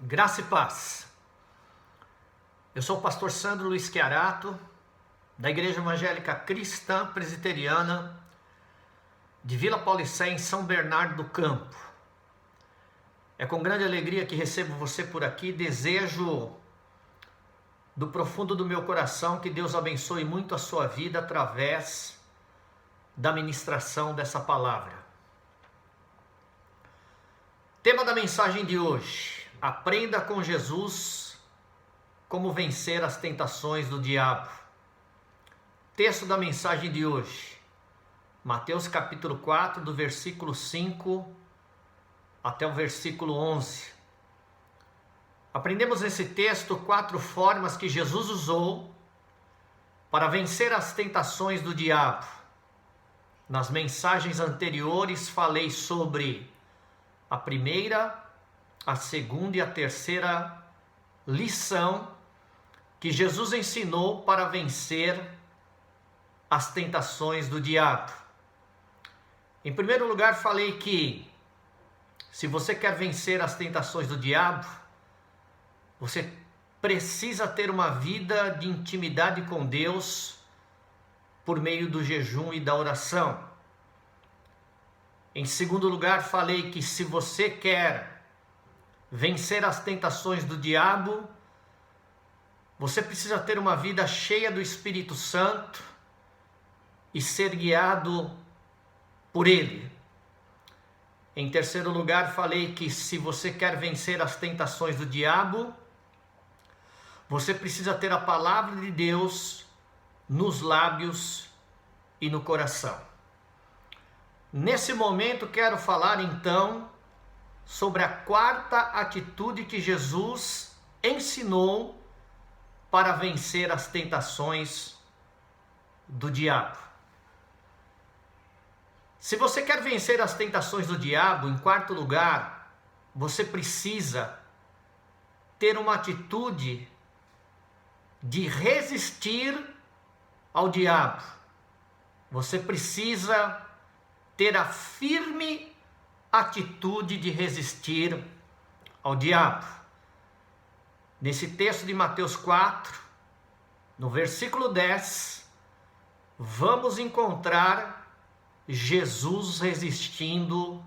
Graça e paz. Eu sou o pastor Sandro Luiz Chiarato, da Igreja Evangélica Cristã Presbiteriana de Vila Paulicé, em São Bernardo do Campo. É com grande alegria que recebo você por aqui. Desejo do profundo do meu coração que Deus abençoe muito a sua vida através da ministração dessa palavra. Tema da mensagem de hoje: aprenda com Jesus como vencer as tentações do diabo. Texto da mensagem de hoje: Mateus capítulo 4, do versículo 5 até o versículo 11. Aprendemos nesse texto 4 formas que Jesus usou para vencer as tentações do diabo. Nas mensagens anteriores falei sobre a primeira, a segunda e a terceira lição que Jesus ensinou para vencer as tentações do diabo. Em primeiro lugar, falei que se você quer vencer as tentações do diabo, você precisa ter uma vida de intimidade com Deus por meio do jejum e da oração. Em segundo lugar, falei que se você quer vencer as tentações do diabo, você precisa ter uma vida cheia do Espírito Santo e ser guiado por Ele. Em terceiro lugar, falei que se você quer vencer as tentações do diabo, você precisa ter a palavra de Deus nos lábios e no coração. Nesse momento, quero falar então sobre a quarta atitude que Jesus ensinou para vencer as tentações do diabo. Se você quer vencer as tentações do diabo, em quarto lugar, você precisa ter uma atitude de resistir ao diabo. Você precisa ter a firme atitude de resistir ao diabo. Nesse texto de Mateus 4, no versículo 10, vamos encontrar Jesus resistindo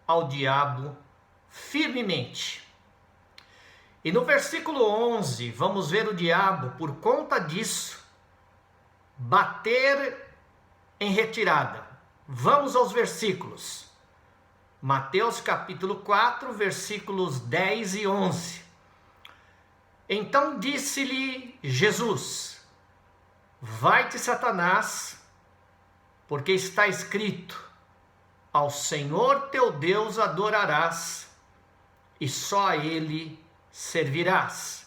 ao diabo firmemente. E no versículo 11, vamos ver o diabo, por conta disso, bater em retirada. Vamos aos versículos. Mateus capítulo 4, versículos 10 e 11. Então disse-lhe Jesus: vai-te, Satanás, porque está escrito: ao Senhor teu Deus adorarás, e só a Ele servirás.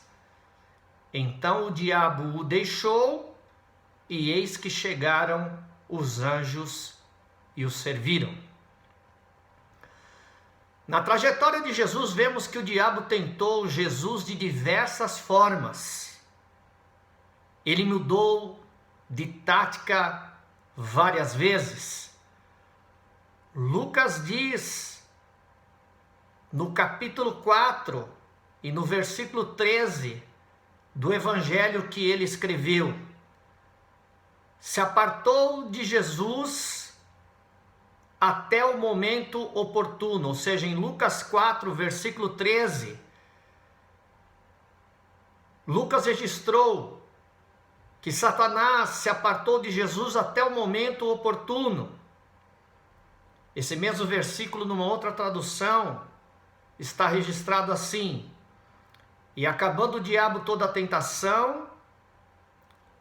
Então o diabo o deixou, e eis que chegaram os anjos e o serviram. Na trajetória de Jesus, vemos que o diabo tentou Jesus de diversas formas. Ele mudou de tática várias vezes. Lucas diz, no capítulo 4 e no versículo 13 do evangelho que ele escreveu: se apartou de Jesus até o momento oportuno. Ou seja, em Lucas 4, versículo 13, Lucas registrou que Satanás se apartou de Jesus até o momento oportuno. Esse mesmo versículo, numa outra tradução, está registrado assim: e acabando o diabo toda a tentação,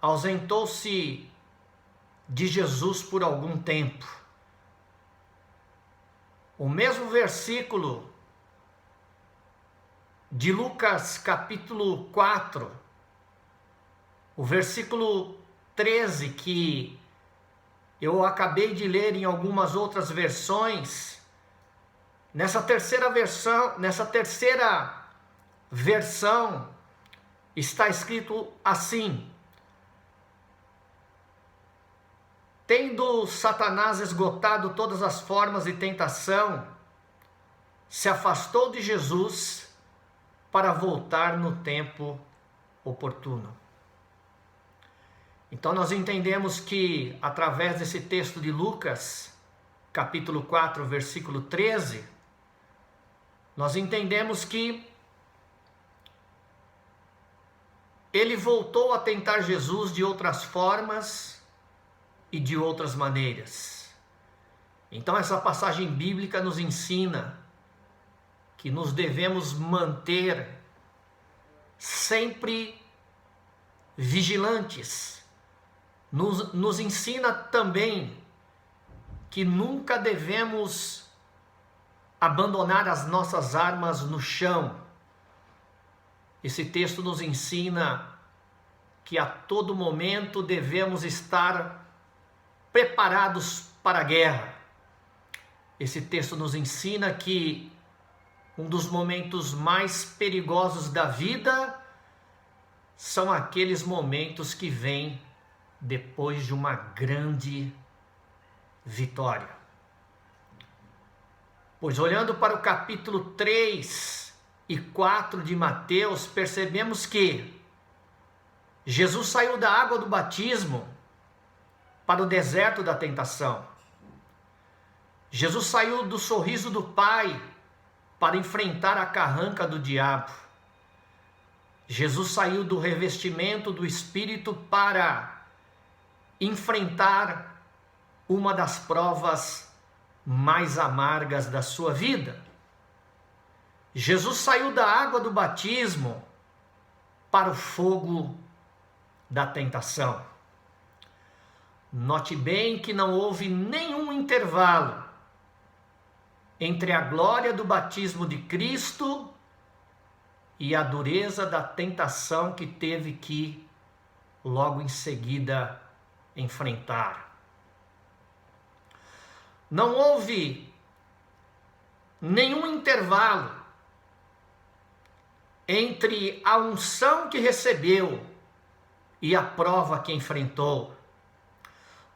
ausentou-se de Jesus por algum tempo. O mesmo versículo de Lucas capítulo 4, o versículo 13, que eu acabei de ler em algumas outras versões, nessa terceira versão está escrito assim: tendo Satanás esgotado todas as formas de tentação, se afastou de Jesus para voltar no tempo oportuno. Então nós entendemos que, através desse texto de Lucas, capítulo 4, versículo 13, nós entendemos que ele voltou a tentar Jesus de outras formas e de outras maneiras. Então essa passagem bíblica nos ensina que nos devemos manter sempre vigilantes. Nos ensina também que nunca devemos abandonar as nossas armas no chão. Esse texto nos ensina que a todo momento devemos estar preparados para a guerra. Esse texto nos ensina que um dos momentos mais perigosos da vida são aqueles momentos que vêm depois de uma grande vitória. Pois olhando para o capítulo 3 e 4 de Mateus, percebemos que Jesus saiu da água do batismo para o deserto da tentação. Jesus saiu do sorriso do Pai para enfrentar a carranca do diabo. Jesus saiu do revestimento do Espírito para enfrentar uma das provas mais amargas da sua vida. Jesus saiu da água do batismo para o fogo da tentação. Note bem que não houve nenhum intervalo entre a glória do batismo de Cristo e a dureza da tentação que teve que, logo em seguida, enfrentar. Não houve nenhum intervalo entre a unção que recebeu e a prova que enfrentou.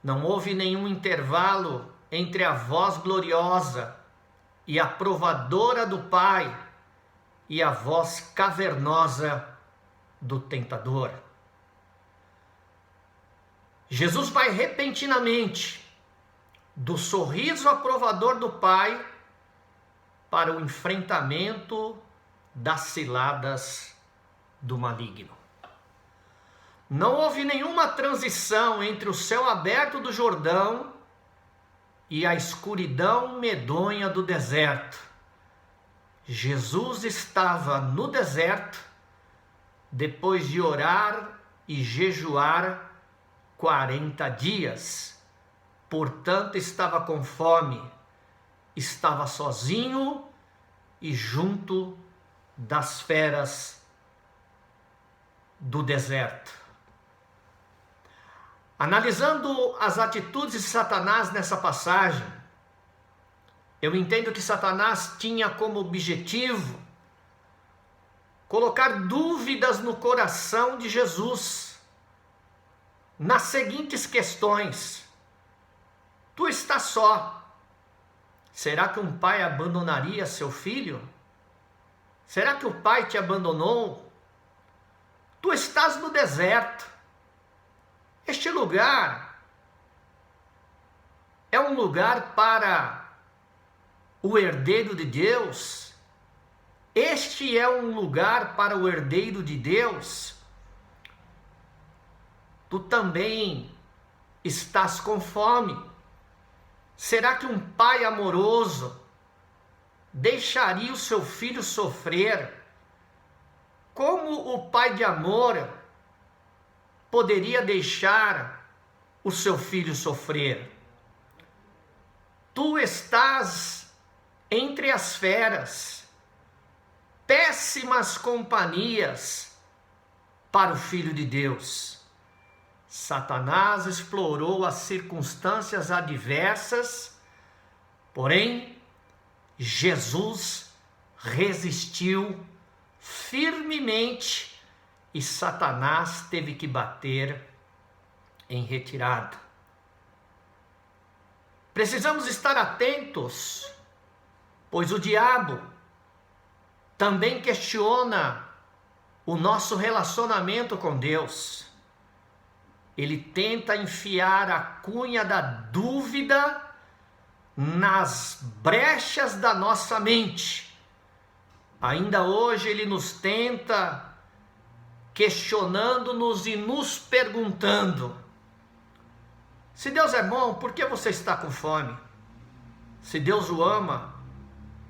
Não houve nenhum intervalo entre a voz gloriosa e a provadora do Pai e a voz cavernosa do tentador. Jesus vai repentinamente do sorriso aprovador do Pai para o enfrentamento das ciladas do maligno. Não houve nenhuma transição entre o céu aberto do Jordão e a escuridão medonha do deserto. Jesus estava no deserto depois de orar e jejuar 40 dias. Portanto, estava com fome, estava sozinho e junto das feras do deserto. Analisando as atitudes de Satanás nessa passagem, eu entendo que Satanás tinha como objetivo colocar dúvidas no coração de Jesus nas seguintes questões: tu estás só. Será que um pai abandonaria seu filho? Será que o pai te abandonou? Tu estás no deserto. Este lugar é um lugar para o herdeiro de Deus? Este é um lugar para o herdeiro de Deus? Tu também estás com fome. Será que um pai amoroso deixaria o seu filho sofrer? Como o pai de amor poderia deixar o seu filho sofrer? Tu estás entre as feras, péssimas companhias para o Filho de Deus. Satanás explorou as circunstâncias adversas, porém, Jesus resistiu firmemente e Satanás teve que bater em retirada. Precisamos estar atentos, pois o diabo também questiona o nosso relacionamento com Deus. Ele tenta enfiar a cunha da dúvida nas brechas da nossa mente. Ainda hoje ele nos tenta, questionando-nos e nos perguntando: se Deus é bom, por que você está com fome? Se Deus o ama,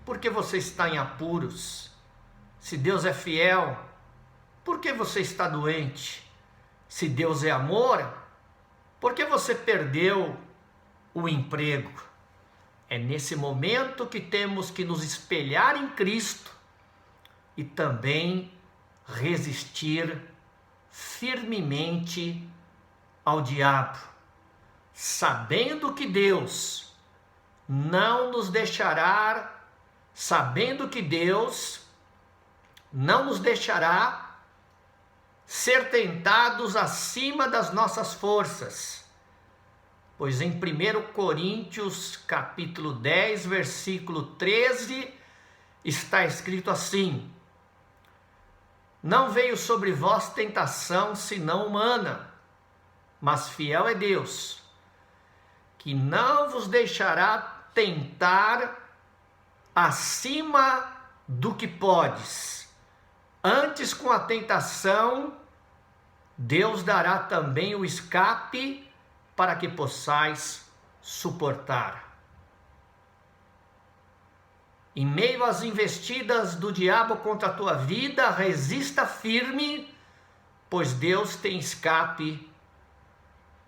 por que você está em apuros? Se Deus é fiel, por que você está doente? Se Deus é amor, por que você perdeu o emprego? É nesse momento que temos que nos espelhar em Cristo e também resistir firmemente ao diabo, sabendo que Deus não nos deixará, ser tentados acima das nossas forças. Pois em 1 Coríntios capítulo 10, versículo 13, está escrito assim: não veio sobre vós tentação senão humana, mas fiel é Deus, que não vos deixará tentar acima do que podes. Antes, com a tentação, Deus dará também o escape para que possais suportar. Em meio às investidas do diabo contra a tua vida, resista firme, pois Deus tem escape,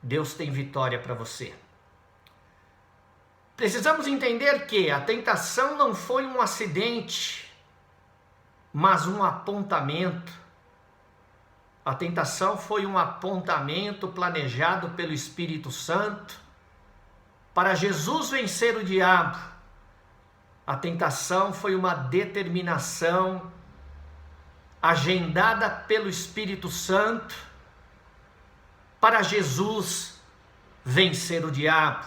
Deus tem vitória para você. Precisamos entender que a tentação não foi um acidente, mas um apontamento. A tentação foi um apontamento planejado pelo Espírito Santo para Jesus vencer o diabo. A tentação foi uma determinação agendada pelo Espírito Santo para Jesus vencer o diabo.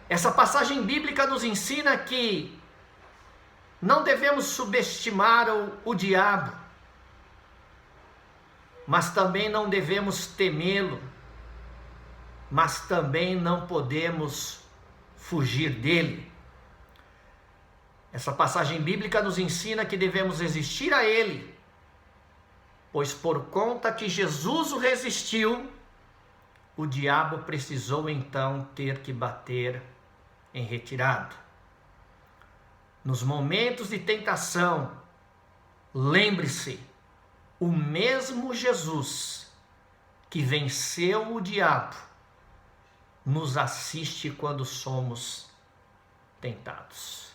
Essa passagem bíblica nos ensina que não devemos subestimar o diabo, mas também não devemos temê-lo, mas também não podemos fugir dele. Essa passagem bíblica nos ensina que devemos resistir a ele, pois por conta que Jesus o resistiu, o diabo precisou então ter que bater em retirada. Nos momentos de tentação, lembre-se, o mesmo Jesus que venceu o diabo nos assiste quando somos tentados.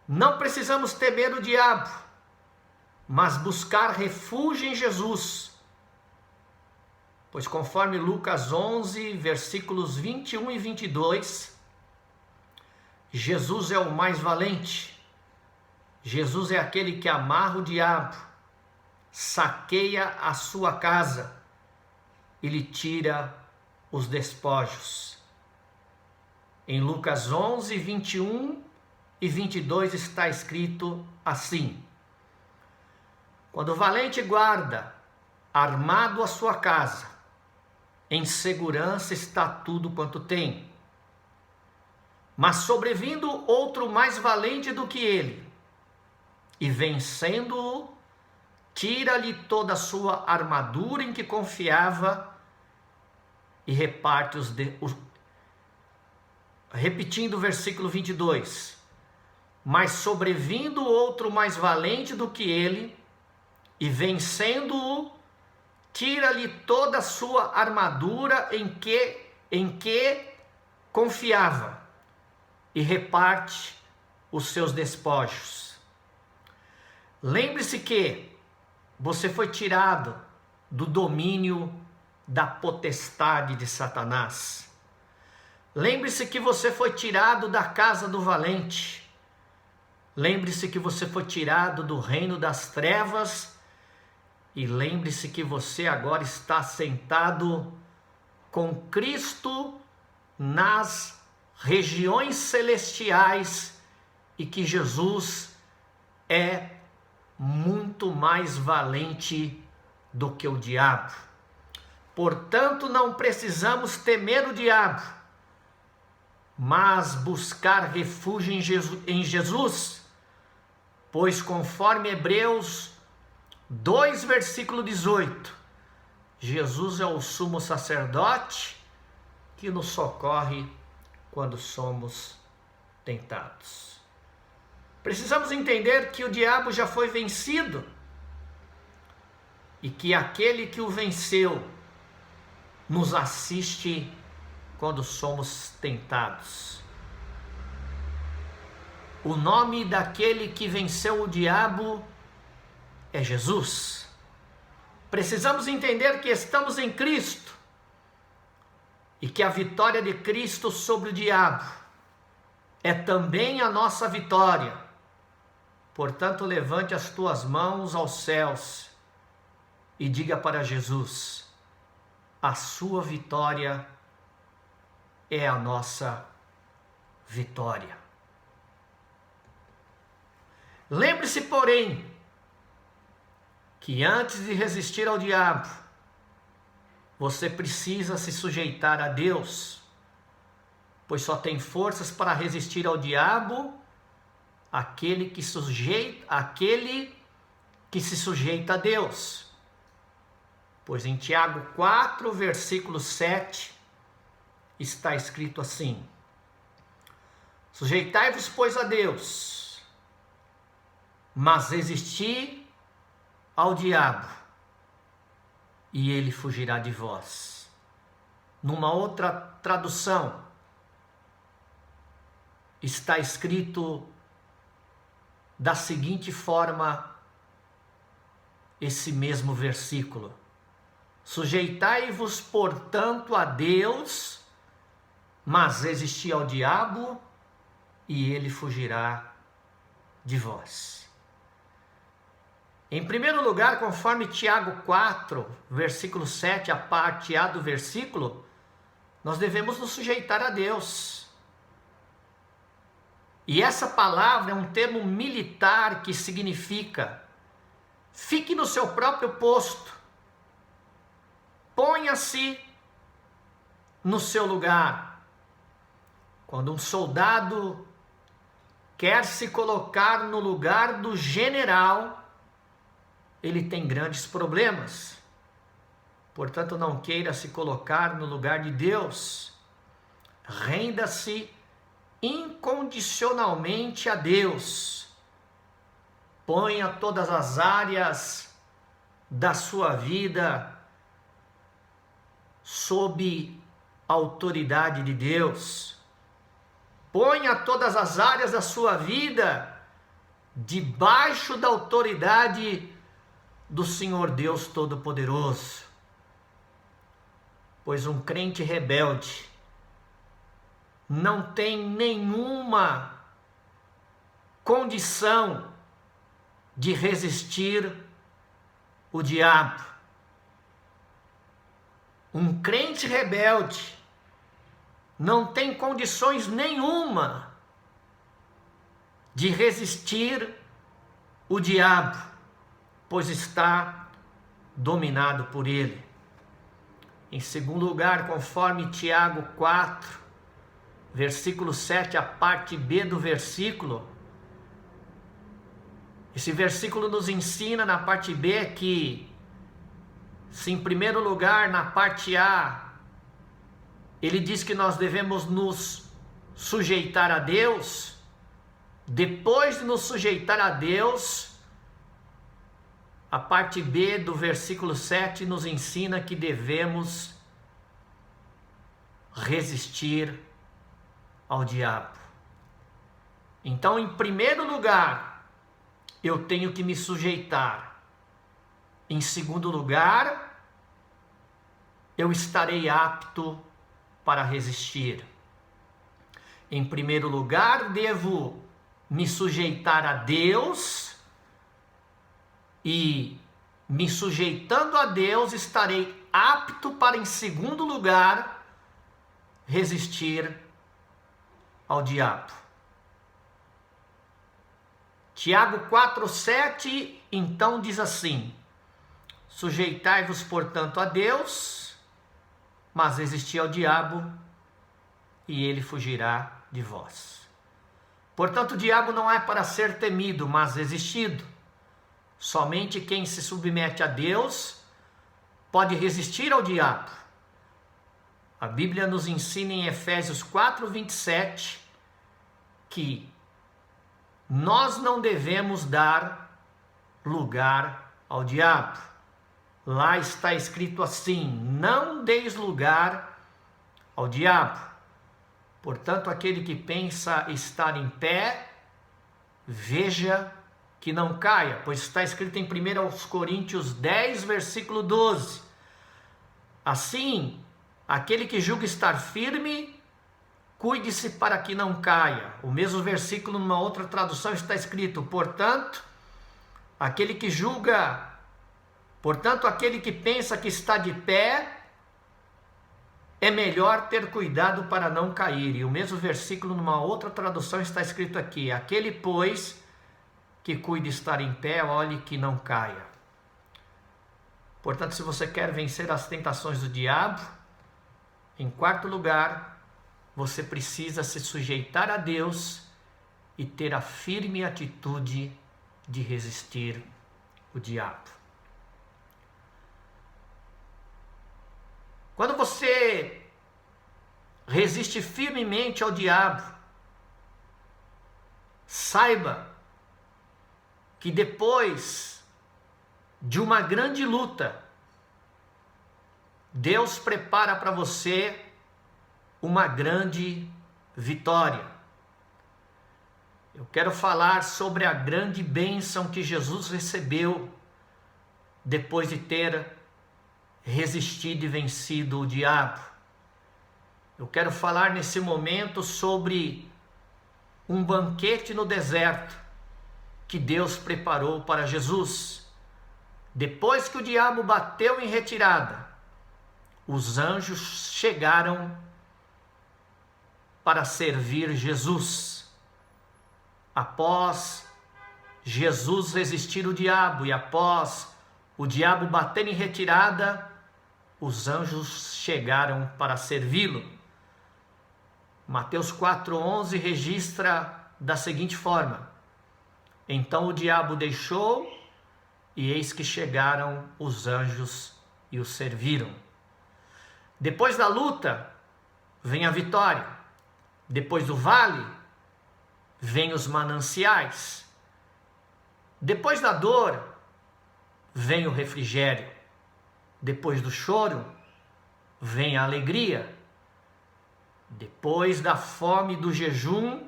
Não precisamos temer o diabo, mas buscar refúgio em Jesus. Pois conforme Lucas 11, versículos 21 e 22, Jesus é o mais valente. Jesus é aquele que amarra o diabo, saqueia a sua casa e lhe tira os despojos. Em Lucas 11, 21 e 22 está escrito assim: quando o valente guarda armado a sua casa, em segurança está tudo quanto tem. Mas sobrevindo outro mais valente do que ele, e vencendo-o, tira-lhe toda a sua armadura em que confiava e reparte repetindo o versículo 22. Mas sobrevindo outro mais valente do que ele, e vencendo-o, tira-lhe toda a sua armadura em que confiava e reparte os seus despojos. Lembre-se que você foi tirado do domínio da potestade de Satanás. Lembre-se que você foi tirado da casa do valente. Lembre-se que você foi tirado do reino das trevas. E lembre-se que você agora está sentado com Cristo nas regiões celestiais e que Jesus é muito mais valente do que o diabo. Portanto, não precisamos temer o diabo, mas buscar refúgio em Jesus, pois conforme Hebreus 2, versículo 18, Jesus é o sumo sacerdote que nos socorre quando somos tentados. Precisamos entender que o diabo já foi vencido e que aquele que o venceu nos assiste quando somos tentados. O nome daquele que venceu o diabo é Jesus. Precisamos entender que estamos em Cristo e que a vitória de Cristo sobre o diabo é também a nossa vitória. Portanto, levante as tuas mãos aos céus e diga para Jesus: a sua vitória é a nossa vitória. Lembre-se, porém, que antes de resistir ao diabo, você precisa se sujeitar a Deus, pois só tem forças para resistir ao diabo aquele que se sujeita a Deus. Pois em Tiago 4, versículo 7, está escrito assim: sujeitai-vos, pois, a Deus, mas resisti ao diabo, e ele fugirá de vós. Numa outra tradução, está escrito da seguinte forma esse mesmo versículo: sujeitai-vos, portanto, a Deus, mas resisti ao diabo, e ele fugirá de vós. Em primeiro lugar, conforme Tiago 4, versículo 7, a parte A do versículo, nós devemos nos sujeitar a Deus. E essa palavra é um termo militar que significa: fique no seu próprio posto, ponha-se no seu lugar. Quando um soldado quer se colocar no lugar do general, ele tem grandes problemas. Portanto, não queira se colocar no lugar de Deus. Renda-se incondicionalmente a Deus. Ponha todas as áreas da sua vida sob a autoridade de Deus. Ponha todas as áreas da sua vida debaixo da autoridade do Senhor Deus Todo-Poderoso. Pois um crente rebelde não tem nenhuma condição de resistir o diabo. Um crente rebelde não tem condições nenhuma de resistir o diabo, pois está dominado por ele. Em segundo lugar, conforme Tiago 4, versículo 7, a parte B do versículo, esse versículo nos ensina na parte B que, se em primeiro lugar, na parte A, ele diz que nós devemos nos sujeitar a Deus, depois de nos sujeitar a Deus, a parte B do versículo 7 nos ensina que devemos resistir ao diabo. Então, em primeiro lugar, eu tenho que me sujeitar. Em segundo lugar, eu estarei apto para resistir. Em primeiro lugar, devo me sujeitar a Deus, e me sujeitando a Deus, estarei apto para, em segundo lugar, resistir ao diabo. Tiago 4,7, então diz assim: sujeitai-vos, portanto, a Deus, mas resisti ao diabo, e ele fugirá de vós. Portanto, o diabo não é para ser temido, mas resistido. Somente quem se submete a Deus pode resistir ao diabo. A Bíblia nos ensina em Efésios 4:27 que nós não devemos dar lugar ao diabo. Lá está escrito assim: não deis lugar ao diabo. Portanto, aquele que pensa estar em pé, veja que não caia, pois está escrito em 1 Coríntios 10, versículo 12. Assim, aquele que julga estar firme, cuide-se para que não caia. O mesmo versículo, numa outra tradução, está escrito: portanto, aquele que pensa que está de pé, é melhor ter cuidado para não cair. E o mesmo versículo, numa outra tradução, está escrito aqui: aquele, pois, que cuide estar em pé, olhe que não caia. Portanto, se você quer vencer as tentações do diabo, em quarto lugar, você precisa se sujeitar a Deus e ter a firme atitude de resistir o diabo. Quando você resiste firmemente ao diabo, saiba que depois de uma grande luta, Deus prepara para você uma grande vitória. Eu quero falar sobre a grande bênção que Jesus recebeu depois de ter resistido e vencido o diabo. Eu quero falar nesse momento sobre um banquete no deserto que Deus preparou para Jesus. Depois que o diabo bateu em retirada, os anjos chegaram para servir Jesus. Após Jesus resistir o diabo e após o diabo bater em retirada, os anjos chegaram para servi-lo. Mateus 4,11 registra da seguinte forma: então o diabo deixou, e eis que chegaram os anjos e o serviram. Depois da luta, vem a vitória. Depois do vale, vem os mananciais. Depois da dor, vem o refrigério. Depois do choro, vem a alegria. Depois da fome e do jejum,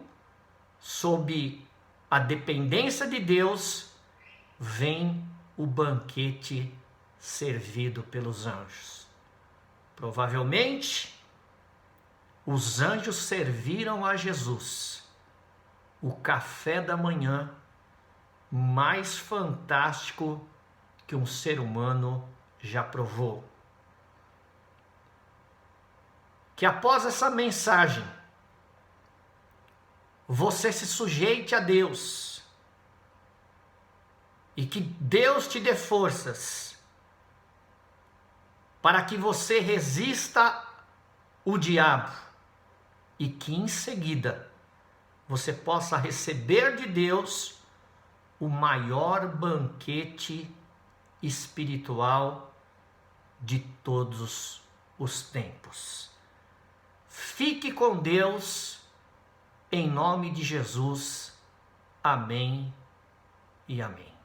sob a dependência de Deus, vem o banquete servido pelos anjos. Provavelmente, os anjos serviram a Jesus o café da manhã mais fantástico que um ser humano já provou. Que após essa mensagem, você se sujeite a Deus e que Deus te dê forças para que você resista o diabo e que em seguida você possa receber de Deus o maior banquete espiritual de todos os tempos. Fique com Deus, em nome de Jesus. Amém e amém.